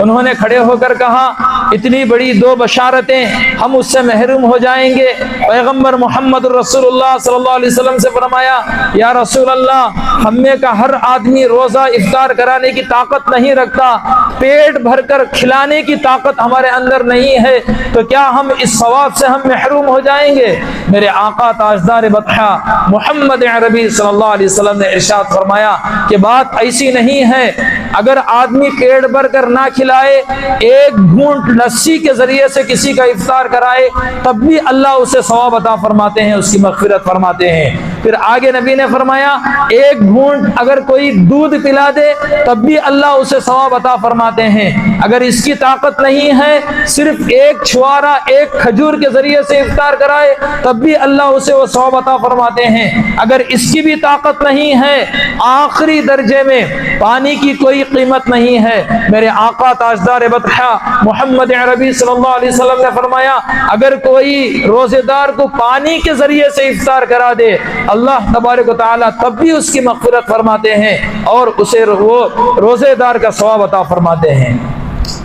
انہوں نے کھڑے ہو کر کہا اتنی بڑی دو بشارتیں ہم اس سے محروم ہو جائیں گے۔ پیغمبر محمد رسول اللہ صلی اللہ علیہ وسلم سے فرمایا یا رسول اللہ، ہم میں کا ہر آدمی روزہ افطار کرانے کی طاقت نہیں رکھتا، پیٹ بھر کر کھلانے کی طاقت ہمارے اندر نہیں ہے، تو کیا ہم اس ثواب سے ہم محروم ہو جائیں گے؟ میرے آقا تاجدار بطحہ محمد عربی صلی اللہ علیہ وسلم نے ارشاد فرمایا کہ بات ایسی نہیں ہے، اگر آدمی پیٹ بھر کر نہ کھلائے، ایک گھونٹ لسی کے ذریعے سے کسی کا افطار کرائے، تب بھی اللہ اسے ثواب عطا فرماتے ہیں، اس کی مغفرت فرماتے ہیں۔ پھر آگے نبی نے فرمایا ایک گھونٹ اگر کوئی دودھ پلا دے تب بھی اللہ اسے ثواب عطا فرماتے ہیں۔ اگر اس کی طاقت نہیں ہے، صرف ایک چھوارا ایک کھجور کے ذریعے سے افطار کرائے، تب بھی اللہ اسے وہ ثواب عطا فرماتے ہیں۔ اگر اس کی بھی طاقت نہیں ہے، آخری درجے میں پانی کی کوئی قیمت نہیں ہے، میرے آقا تاجدار بطحہ محمد عربی صلی اللہ علیہ وسلم نے فرمایا اگر کوئی روزے دار کو پانی کے ذریعے سے افطار کرا دے، اللہ تبارک و تعالیٰ تب بھی اس کی مغفرت فرماتے ہیں اور اسے وہ روزے دار کا ثواب عطا فرماتے ہیں۔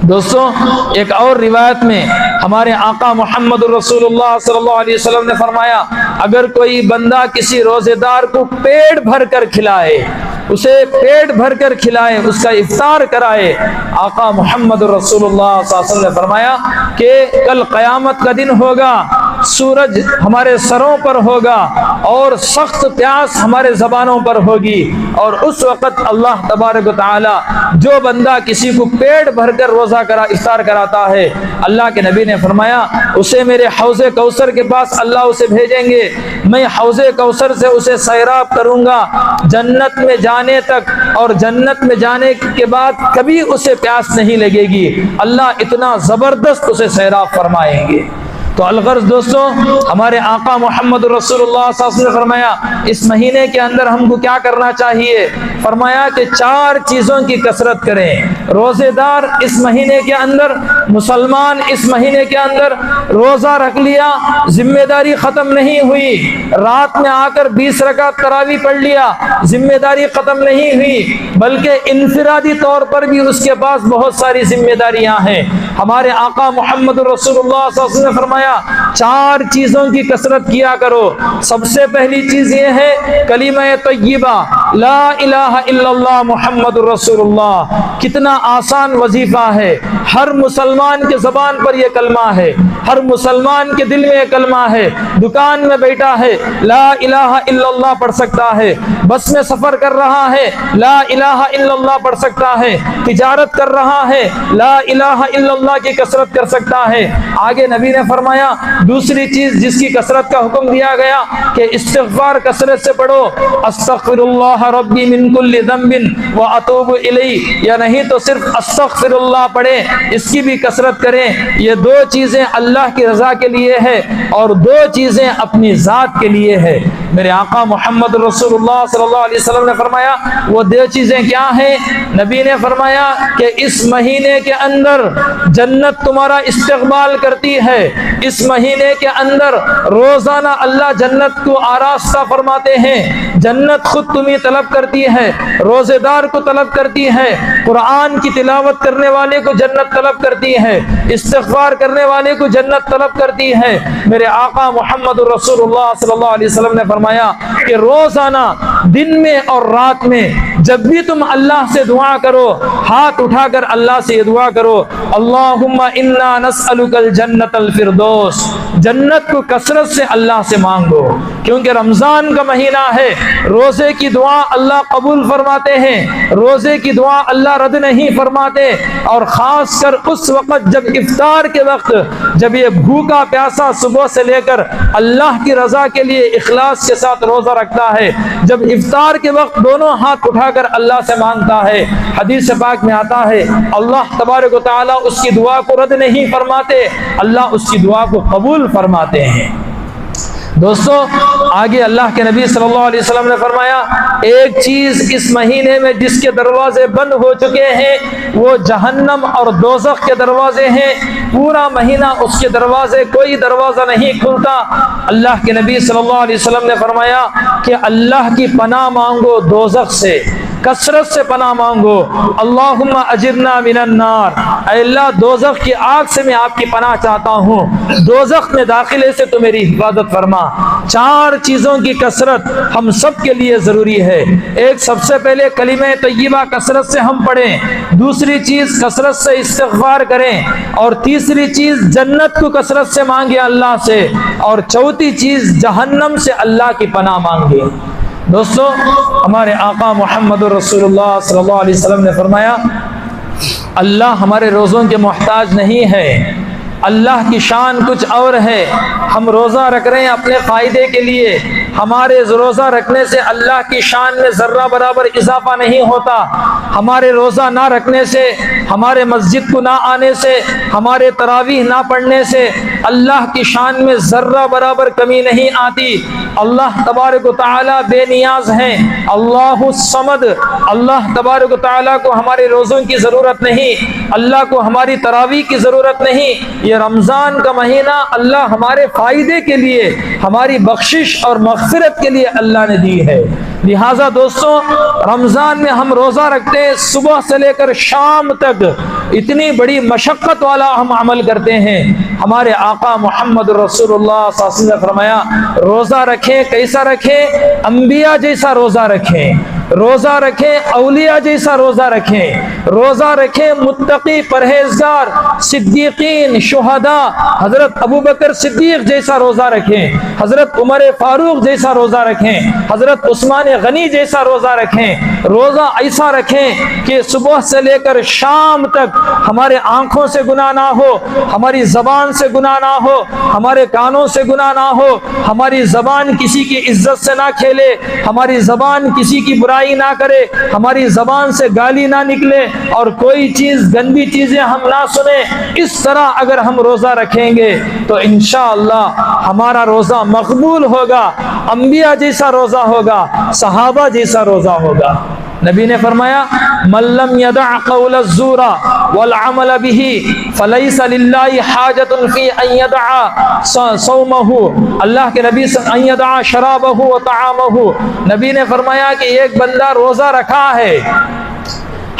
دوستوں، ایک اور روایت میں ہمارے آقا محمد رسول اللہ صلی اللہ علیہ وسلم نے فرمایا اگر کوئی بندہ کسی روزے دار کو پیٹ بھر کر کھلائے، اسے پیٹ بھر کر کھلائے، اس کا افطار کرائے، آقا محمد رسول اللہ صلی اللہ علیہ وسلم نے فرمایا کہ کل قیامت کا دن ہوگا، سورج ہمارے سروں پر ہوگا اور سخت پیاس ہمارے زبانوں پر ہوگی، اور اس وقت اللہ تبارک و تعالی جو بندہ کسی کو پیٹ بھر کر روزہ افطار کراتا ہے، اللہ کے نبی نے فرمایا اسے میرے حوض کوثر کے پاس اللہ اسے بھیجیں گے، میں حوض کوثر سے اسے سیراب کروں گا جنت میں جانے تک، اور جنت میں جانے کے بعد کبھی اسے پیاس نہیں لگے گی، اللہ اتنا زبردست اسے سیراب فرمائیں گے۔ تو الغرض دوستوں، ہمارے آقا محمد رسول اللہ صلی اللہ علیہ وسلم نے فرمایا اس مہینے کے اندر ہم کو کیا کرنا چاہیے؟ فرمایا کہ 4 چیزوں کی کثرت کریں۔ روزے دار اس مہینے کے اندر، مسلمان اس مہینے کے اندر روزہ رکھ لیا، ذمہ داری ختم نہیں ہوئی، رات میں آ کر 20 رکعت تراویح پڑھ لیا، ذمہ داری ختم نہیں ہوئی، بلکہ انفرادی طور پر بھی اس کے پاس بہت ساری ذمہ داریاں ہیں۔ ہمارے آقا محمد رسول اللہ صلی اللہ علیہ وسلم نے فرمایا 4 چیزوں کی کثرت کیا کرو۔ سب سے پہلی چیز یہ ہے کلمہ طیبہ، لا الہ الا اللہ محمد الرسول اللہ۔ کتنا آسان وظیفہ ہے، ہر مسلمان کے زبان پر یہ کلمہ ہے، ہر مسلمان کے دل میں یہ کلمہ ہے۔ دکان میں بیٹھا ہے لا الہ الا اللہ پڑھ سکتا ہے، بس میں سفر کر رہا ہے لا الہ الا اللہ پڑھ سکتا ہے، تجارت کر رہا ہے لا الہ الا اللہ کی کثرت کر سکتا ہے۔ آگے نبی نے فرمایا دوسری چیز جس کی کثرت کا حکم دیا گیا کہ استغفار کثرت سے پڑھو، استغفر اللہ ربی من کل ذنب واتوب الیہ، یا نہیں تو صرف استغفر اللہ پڑھیں، اس کی بھی کثرت کریں۔ یہ دو چیزیں اللہ کی رضا کے لیے ہے اور دو چیزیں اپنی ذات کے لیے ہے۔ میرے آقا محمد رسول اللہ صلی اللہ علیہ وسلم نے فرمایا وہ دو چیزیں کیا ہیں؟ نبی نے فرمایا کہ اس مہینے کے اندر جنت تمہارا استقبال کرتی ہے، اس مہینے کے اندر روزانہ اللہ جنت کو آراستہ فرماتے ہیں، جنت خود تمہیں طلب کرتی ہے، روزے دار کو طلب کرتی ہے، قرآن کی تلاوت کرنے والے کو جنت طلب کرتی ہے، استغفار کرنے والے کو جنت طلب کرتی ہے۔ میرے آقا محمد رسول اللہ صلی اللہ علیہ وسلم نے فرمایا کہ روزانہ دن میں اور رات میں جب بھی تم اللہ سے دعا کرو، ہاتھ اٹھا کر اللہ سے یہ دعا کرو، اللہم انا نسألک الجنت الفردوس، جنت کو کثرت سے اللہ سے مانگو، کیونکہ رمضان کا مہینہ ہے، روزے کی دعا اللہ قبول فرماتے ہیں، روزے کی دعا اللہ رد نہیں فرماتے، اور خاص کر اس وقت جب افطار کے وقت، جب یہ بھوکا پیاسا صبح سے لے کر اللہ کی رضا کے لیے اخلاص کے ساتھ روزہ رکھتا ہے، جب افطار کے وقت دونوں ہاتھ اٹھا کر اللہ سے مانگتا ہے، حدیث پاک میں آتا ہے اللہ تبارک و تعالیٰ اس کی دعا کو رد نہیں فرماتے، اللہ اس کی دعا کو قبول فرماتے ہیں۔ دوستو آگے اللہ کے نبی صلی اللہ علیہ وسلم نے فرمایا ایک چیز اس مہینے میں جس کے دروازے بند ہو چکے ہیں وہ جہنم اور دوزخ کے دروازے ہیں، پورا مہینہ اس کے دروازے کوئی دروازہ نہیں کھلتا۔ اللہ کے نبی صلی اللہ علیہ وسلم نے فرمایا کہ اللہ کی پناہ مانگو دوزخ سے، کثرت سے پناہ مانگو، اللہم اجرنا من النار، اے اللہ دوزخ کی آگ سے میں آپ کی پناہ چاہتا ہوں، دوزخ میں داخلے سے تو میری حفاظت فرما۔ چار چیزوں کی کثرت ہم سب کے لیے ضروری ہے۔ ایک، سب سے پہلے کلمہ طیبہ کثرت سے ہم پڑھیں، دوسری چیز کثرت سے استغفار کریں، اور تیسری چیز جنت کو کثرت سے مانگیں اللہ سے، اور چوتھی چیز جہنم سے اللہ کی پناہ مانگیں۔ دوستو ہمارے آقا محمد رسول اللہ صلی اللہ علیہ وسلم نے فرمایا اللہ ہمارے روزوں کے محتاج نہیں ہے، اللہ کی شان کچھ اور ہے۔ ہم روزہ رکھ رہے ہیں اپنے فائدے کے لیے، ہمارے روزہ رکھنے سے اللہ کی شان میں ذرہ برابر اضافہ نہیں ہوتا، ہمارے روزہ نہ رکھنے سے، ہمارے مسجد کو نہ آنے سے، ہمارے تراویح نہ پڑھنے سے اللہ کی شان میں ذرہ برابر کمی نہیں آتی۔ اللہ تبارک و تعالیٰ بے نیاز ہیں، اللہ الصمد، اللہ تبارک و تعالیٰ کو ہمارے روزوں کی ضرورت نہیں، اللہ کو ہماری تراویح کی ضرورت نہیں۔ یہ رمضان کا مہینہ اللہ ہمارے فائدے کے لیے، ہماری بخشش اور مغفرت کے لیے اللہ نے دی ہے۔ لہٰذا دوستوں رمضان میں ہم روزہ رکھتے ہیں، صبح سے لے کر شام تک اتنی بڑی مشقت والا ہم عمل کرتے ہیں۔ ہمارے آقا محمد رسول اللہ صلی اللہ علیہ وسلم نے فرمایا روزہ رکھیں، کیسا رکھیں؟ انبیاء جیسا روزہ رکھیں، روزہ رکھیں اولیاء جیسا روزہ رکھیں، روزہ رکھیں متقی پرہیزگار صدیقین شہداء حضرت ابوبکر صدیق جیسا روزہ رکھیں، حضرت عمر فاروق جیسا روزہ رکھیں، حضرت عثمان غنی جیسا روزہ رکھیں۔ روزہ ایسا رکھیں کہ صبح سے لے کر شام تک ہمارے آنکھوں سے گناہ نہ ہو، ہماری زبان سے گناہ نہ ہو، ہمارے کانوں سے گناہ نہ ہو، ہماری زبان کسی کی عزت سے نہ کھیلے، ہماری زبان کسی کی برائی نہ کرے، ہماری زبان سے گالی نہ نکلے، اور کوئی چیز گندی چیزیں ہم نہ سنیں۔ اس طرح اگر ہم روزہ رکھیں گے تو انشاءاللہ ہمارا روزہ مقبول ہوگا، انبیاء جیسا روزہ ہوگا، صحابہ جیسا روزہ ہوگا۔ نبی نے فرمایا من لم يدع قول الزور والعمل به فليس لله حاجة في ان يدع صومه، اللہ کے نبی ان يدع شرابه وطعامه، نبی نے فرمایا کہ ایک بندہ روزہ رکھا ہے،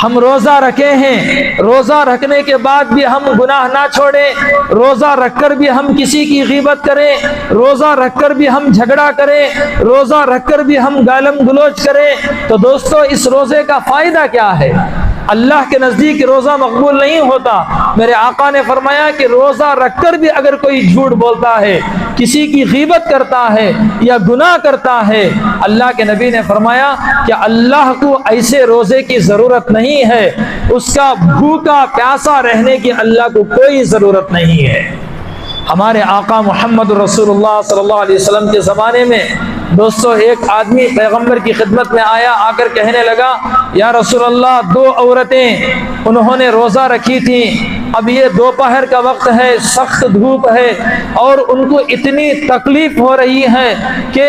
ہم روزہ رکھے ہیں، روزہ رکھنے کے بعد بھی ہم گناہ نہ چھوڑیں، روزہ رکھ کر بھی ہم کسی کی غیبت کریں، روزہ رکھ کر بھی ہم جھگڑا کریں، روزہ رکھ کر بھی ہم گالم گلوچ کریں، تو دوستو اس روزے کا فائدہ کیا ہے؟ اللہ کے نزدیک روزہ مقبول نہیں ہوتا۔ میرے آقا نے فرمایا کہ روزہ رکھ کر بھی اگر کوئی جھوٹ بولتا ہے، کسی کی غیبت کرتا ہے یا گناہ کرتا ہے، اللہ کے نبی نے فرمایا کہ اللہ کو ایسے روزے کی ضرورت نہیں ہے، اس کا بھوکا پیاسا رہنے کی اللہ کو کوئی ضرورت نہیں ہے۔ ہمارے آقا محمد رسول اللہ صلی اللہ علیہ وسلم کے زمانے میں دوستو ایک آدمی پیغمبر کی خدمت میں آیا، آ کر کہنے لگا یا رسول اللہ 2 عورتیں انہوں نے روزہ رکھی تھیں، اب یہ دوپہر کا وقت ہے، سخت دھوپ ہے اور ان کو اتنی تکلیف ہو رہی ہے کہ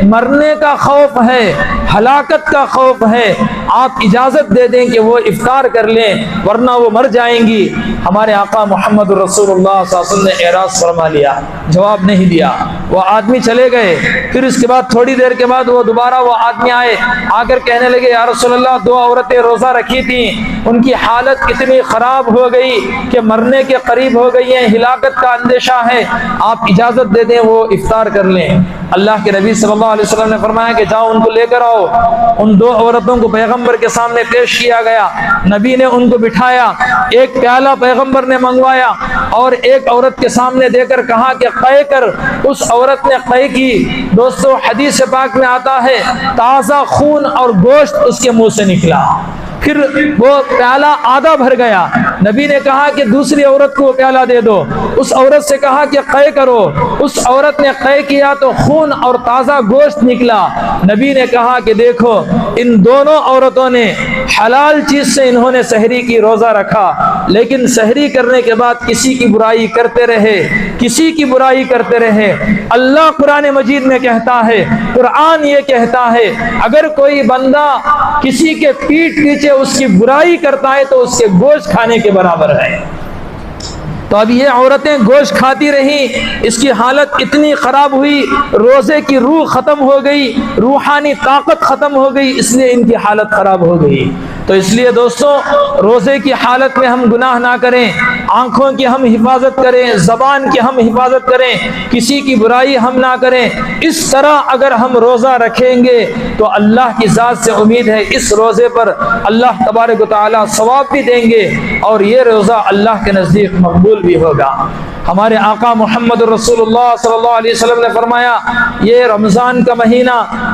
مرنے کا خوف ہے، ہلاکت کا خوف ہے، آپ اجازت دے دیں کہ وہ افطار کر لیں ورنہ وہ مر جائیں گی۔ ہمارے آقا محمد رسول اللہ صلی اللہ علیہ وسلم نے اعراض فرما لیا، جواب نہیں دیا، وہ آدمی چلے گئے۔ پھر اس کے بعد تھوڑی دیر کے بعد وہ دوبارہ وہ آدمی آئے، آ کر کہنے لگے یا رسول اللہ 2 عورتیں روزہ رکھی تھیں، ان کی حالت اتنی خراب ہو گئی کہ مرنے کے قریب ہو گئی ہیں، ہلاکت کا اندیشہ ہے، آپ اجازت دے دیں وہ افطار کر لیں۔ اللہ کے نبی صلی اللہ علیہ وسلم نے فرمایا کہ جاؤ ان کو لے کر آؤ۔ ان 2 عورتوں کو پیغمبر کے سامنے پیش کیا گیا، نبی نے ان کو بٹھایا، ایک پیالہ پیغمبر نے منگوایا اور ایک عورت کے سامنے دے کر کہا کہ قے کر۔ اس عورت نے قے کی۔ دوستو حدیث پاک میں آتا ہے تازہ خون اور گوشت اس کے منہ سے نکلا، پھر وہ پیالہ آدھا بھر گیا۔ نبی نے کہا کہ دوسری عورت کو وہ پیالہ دے دو، اس عورت سے کہا کہ قے کرو، اس عورت نے قے کیا تو خون اور تازہ گوشت نکلا۔ نبی نے کہا کہ دیکھو ان دونوں عورتوں نے حلال چیز سے انہوں نے سحری کی، روزہ رکھا، لیکن سحری کرنے کے بعد کسی کی برائی کرتے رہے، کسی کی برائی کرتے رہے۔ اللہ قرآن مجید میں کہتا ہے، قرآن یہ کہتا ہے اگر کوئی بندہ کسی کے پیٹھ پیچھے اس کی برائی کرتا ہے تو اس کے گوشت کھانے کے برابر ہے۔ تو اب یہ عورتیں گوشت کھاتی رہیں، اس کی حالت اتنی خراب ہوئی، روزے کی روح ختم ہو گئی، روحانی طاقت ختم ہو گئی، اس لیے ان کی حالت خراب ہو گئی۔ تو اس لیے دوستو روزے کی حالت میں ہم گناہ نہ کریں، آنکھوں کی ہم حفاظت کریں، زبان کی ہم حفاظت کریں، کسی کی برائی ہم نہ کریں۔ اس طرح اگر ہم روزہ رکھیں گے تو اللہ کی ذات سے امید ہے اس روزے پر اللہ تبارک و تعالی ثواب بھی دیں گے اور یہ روزہ اللہ کے نزدیک مقبول بھی ہوگا۔ ہمارے آقا محمد رسول اللہ صلی اللہ علیہ وسلم نے فرمایا یہ رمضان کا مہینہ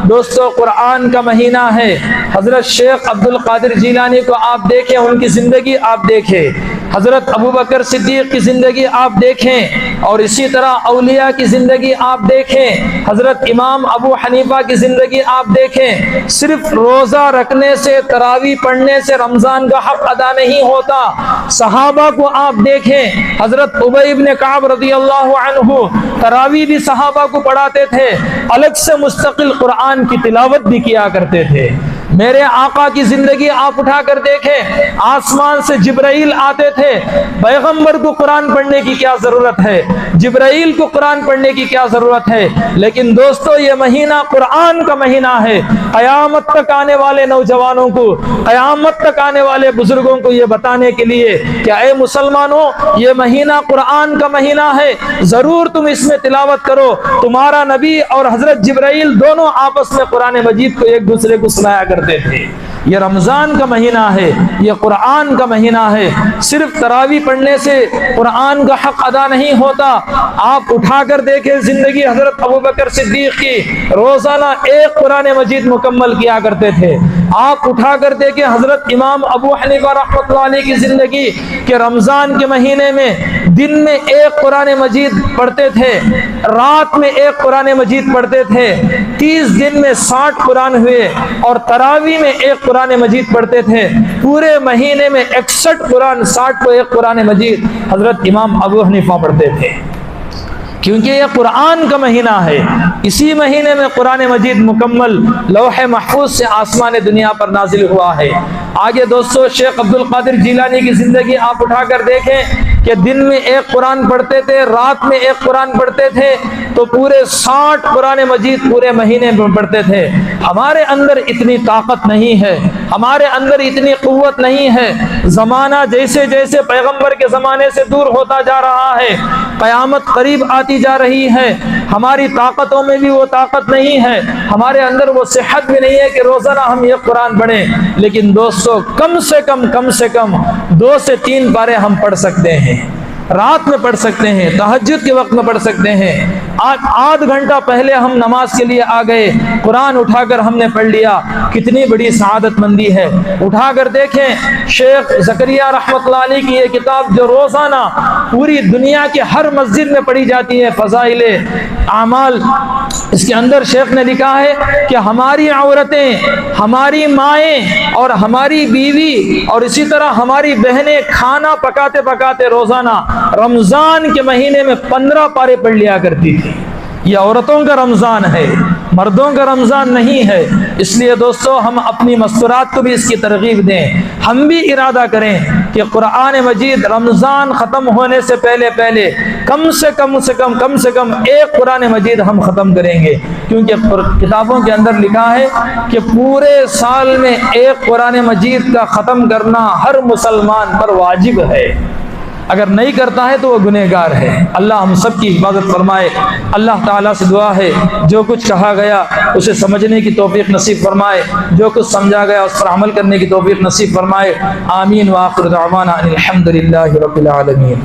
دوستو قرآن کا مہینہ ہے۔ حضرت شیخ عبد القادر جیلانی کو آپ دیکھیں، ان کی زندگی آپ دیکھیں، حضرت ابوبکر صدیق کی زندگی آپ دیکھیں، اور اسی طرح اولیاء کی زندگی آپ دیکھیں، حضرت امام ابو حنیفہ کی زندگی آپ دیکھیں۔ صرف روزہ رکھنے سے، تراویح پڑھنے سے رمضان کا حق ادا نہیں ہوتا۔ صحابہ کو آپ دیکھیں، حضرت ابی بن کعب رضی اللہ عنہ تراویح بھی صحابہ کو پڑھاتے تھے، الگ سے مستقل قرآن کی تلاوت بھی کیا کرتے تھے۔ میرے آقا کی زندگی آپ اٹھا کر دیکھیں، آسمان سے جبرائیل آتے تھے، پیغمبر کو قرآن پڑھنے کی کیا ضرورت ہے، جبرائیل کو قرآن پڑھنے کی کیا ضرورت ہے؟ لیکن دوستو یہ مہینہ قرآن کا مہینہ ہے۔ قیامت تک آنے والے نوجوانوں کو، قیامت تک آنے والے بزرگوں کو یہ بتانے کے لیے کہ اے مسلمانوں یہ مہینہ قرآن کا مہینہ ہے، ضرور تم اس میں تلاوت کرو۔ تمہارا نبی اور حضرت جبرائیل دونوں آپس میں قرآن مجید کو ایک دوسرے کو سنایا کرتے تھے۔ یہ رمضان کا مہینہ ہے، یہ قرآن کا مہینہ ہے۔ صرف تراویح پڑھنے سے قرآن کا حق ادا نہیں ہوتا۔ آپ اٹھا کر دیکھیں زندگی حضرت ابوبکر صدیق کی، روزانہ 1 قرآن مجید مکمل کیا کرتے تھے۔ آپ اٹھا کر دیکھیں حضرت امام ابو حنیفہ رحمۃ اللہ علیہ کی زندگی کہ رمضان کے مہینے میں دن میں 1 قرآن مجید پڑھتے تھے، رات میں 1 قرآن مجید پڑھتے تھے، 30 دن میں 60 قرآن ہوئے، اور تراویح میں 1 قرآن مجید پڑھتے تھے۔ پورے مہینے میں 61 قرآن، 60 کو 1 قرآن مجید حضرت امام ابو حنیفہ پڑھتے تھے، کیونکہ یہ قرآن کا مہینہ ہے۔ اسی مہینے میں قرآن مجید مکمل لوح محفوظ سے آسمان دنیا پر نازل ہوا ہے۔ آگے دوستو شیخ عبد القادر جیلانی کی زندگی آپ اٹھا کر دیکھیں، کہ دن میں ایک قرآن پڑھتے تھے، رات میں ایک قرآن پڑھتے تھے تو پورے 60 قرآن مجید پورے مہینے میں پڑھتے تھے۔ ہمارے اندر اتنی طاقت نہیں ہے، ہمارے اندر اتنی قوت نہیں ہے۔ زمانہ جیسے جیسے پیغمبر کے زمانے سے دور ہوتا جا رہا ہے، قیامت قریب آتی جا رہی ہے، ہماری طاقتوں میں بھی وہ طاقت نہیں ہے، ہمارے اندر وہ صحت بھی نہیں ہے کہ روزانہ ہم یہ قرآن پڑھیں۔ لیکن دوستو کم سے کم 2 سے 3 پارے ہم پڑھ سکتے ہیں، رات میں پڑھ سکتے ہیں، تہجد کے وقت میں پڑھ سکتے ہیں۔ آدھ گھنٹہ پہلے ہم نماز کے لیے آ گئے، قرآن اٹھا کر ہم نے پڑھ لیا، کتنی بڑی سعادت مندی ہے۔ اٹھا کر دیکھیں شیخ زکریا رحمۃ اللہ علیہ کی یہ کتاب جو روزانہ پوری دنیا کی ہر مسجد میں پڑھی جاتی ہے، فضائل اعمال، اس کے اندر شیخ نے لکھا ہے کہ ہماری عورتیں، ہماری مائیں اور ہماری بیوی اور اسی طرح ہماری بہنیں کھانا پکاتے پکاتے روزانہ رمضان کے مہینے میں 15 پارے پڑھ لیا کرتی تھی۔ یہ عورتوں کا رمضان ہے، مردوں کا رمضان نہیں ہے۔ اس لیے دوستو ہم اپنی مستورات کو بھی اس کی ترغیب دیں، ہم بھی ارادہ کریں کہ قرآن مجید رمضان ختم ہونے سے پہلے کم سے کم ایک قرآن مجید ہم ختم کریں گے، کیونکہ کتابوں کے اندر لکھا ہے کہ پورے سال میں ایک قرآن مجید کا ختم کرنا ہر مسلمان پر واجب ہے، اگر نہیں کرتا ہے تو وہ گنہگار ہے۔ اللہ ہم سب کی حفاظت فرمائے۔ اللہ تعالیٰ سے دعا ہے جو کچھ کہا گیا اسے سمجھنے کی توفیق نصیب فرمائے، جو کچھ سمجھا گیا اس پر عمل کرنے کی توفیق نصیب فرمائے۔ آمین وآخر دعوانا ان الحمد للہ رب العالمین۔